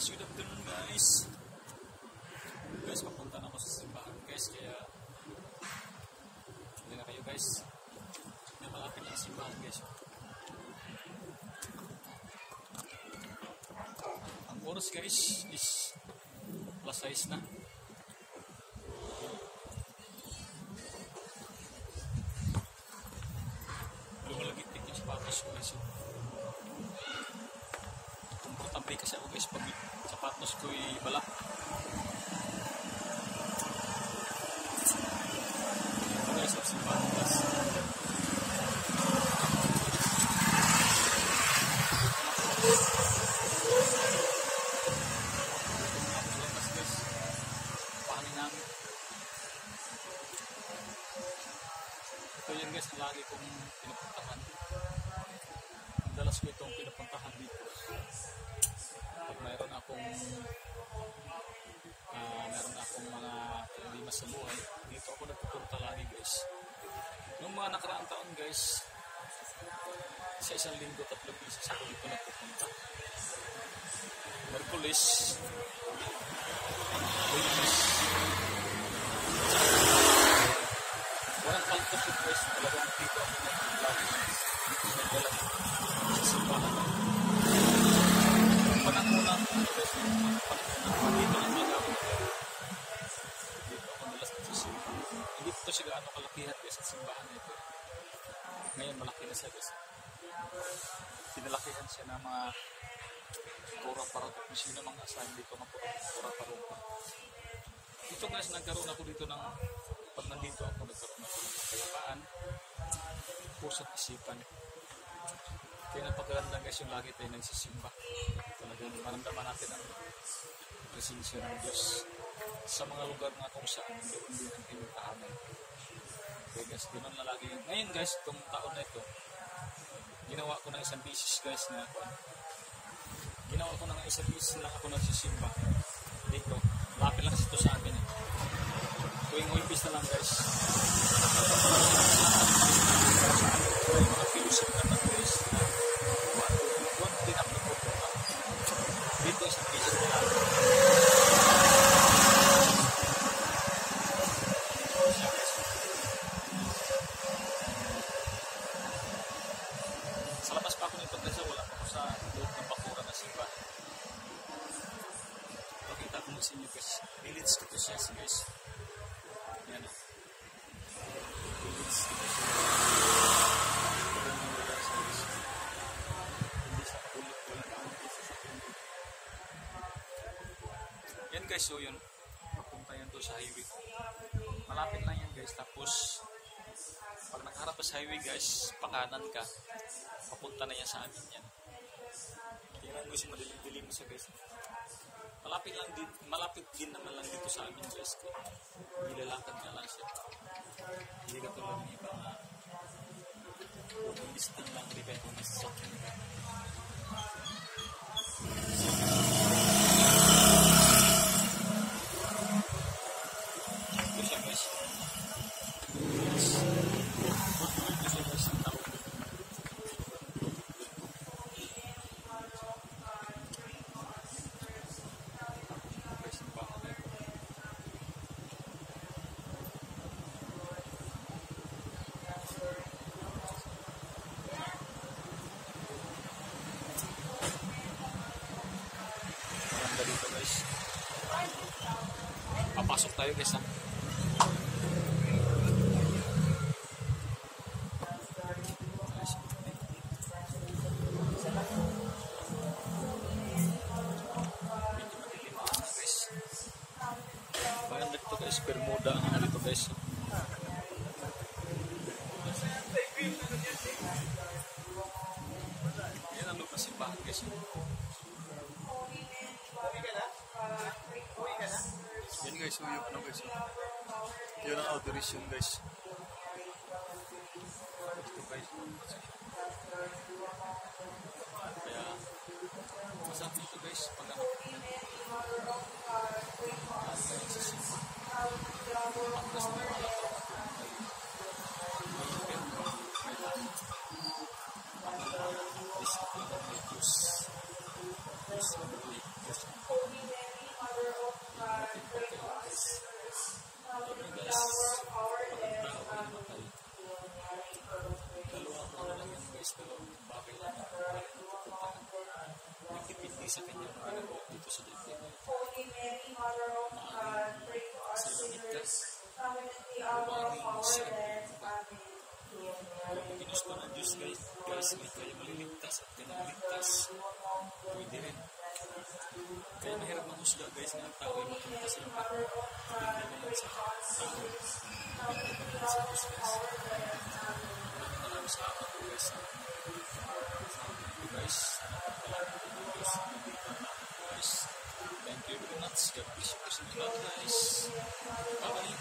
guys, good afternoon guys. Guys, papunta na ako sa simbahan guys, kaya hindi na kayo guys. May malapit na simbahan guys. Ang oras guys is +6 na. Lumalagittik yung sapatos ko guys. Komportable kasi ako guys pag sapatos ko ay balak. Ito guys ang simbahan guys. Ito yun guys, lagi kong pinupuntahan. Dalas ko itong pinupuntahan dito. Pag mayroon akong mga problema sa buhay, dito ako nagpupunta lagi guys. Noong mga nakaraang taon guys, sa isang linggo 3 beses ako dito nagpupunta. Merkulis, Lunes, walang kaltos yung guys, talagang dito ako nagdala sa simbahan. Yung panangunang guys, dito lang mag-awin. Dito ako nalas sa simbahan. Hindi ito siya gaano kalakihan guys sa simbahan nito. Ngayon malaki na siya guys. Pinalakihan siya ng mga pura-parok. Kung sino mga asahin dito ng pura-parok. Ito guys, nagkaroon ako dito ng pag nandito ako nagkaroon ako ng kapayapaan, puso at isipan. Kaya napaganda guys yung lagi tayo nagsisimba. Talagang maramdaman natin ang presensya ng Diyos sa mga lugar na kung saan doon din ang tinutahanan. Kaya guys, ganoon na lagi. Ngayon guys, itong taon na ito, ginawa ko ng isang bisis guys na ako. Ginawa ko ng isang bisis lang ako nagsisimba. Dito, lapit lang ito sa amin. Tuwing uipis na lang guys. Tuwing mga fellowship na lang guys. Doon din ako nagpupunta. Dito isang bisis na lang. Sa labas pa ako nito guys, wala pa ako sa loob ng bakura na simba. Pakita ko sa inyo guys. Village ko siya guys. Yan o. Village ko siya. Hindi sa ulit. Wala na akong isa sa ulit. Yan guys, so yun. Papunta yan to sa highway. Malapit lang yan guys. Tapos pag nakaharap sa highway guys, pakanan ka. Papunta na yan sa amin yan. Kaya lang guys, madilim-dilim siya guys. Malapit din naman lang dito sa amin guys. Nilalakad na lang siya. Hindi ka tulad ng iba na listing lang rin kung nasasakyan ka. Ito siya guys. Ito siya guys ang tawag. Dito guys. Papasok tayo guys ha. Maganda dito guys. Bermuda ang dito guys. Yan ang lupa simbahan guys. Yan guys, so yun guys. Yun ang adoration guys. Ito guys. Kaya masarap dito guys pag ano. Pagkas na wala pa. This is Diyos na buhay, Diyos ng Panginoon. Natin po kayo guys. Kami guys, parang tao ay namatay. Dalawa ko na lang yan guys, pero bagay lang ang buhay na pupuntahan. Nagdipindi sa kanya ang ginagawa dito sa daigdig na ito. Maaaring sa iligtas. Maaaring sa kung ginusto ng Diyos guys, may kayo maliligtas at kinaligtas. Pwede rin. Kaya mahirap manghusga guys na ang tao ay mapunta sa iba. Depende na yan sa tao. Depende na yan sa Diyos guys. Maraming salamat po guys. Guys, napagpalaman po guys. Nandito natin po guys. Thank you very much. God bless you guys. Bye guys. Bye bye.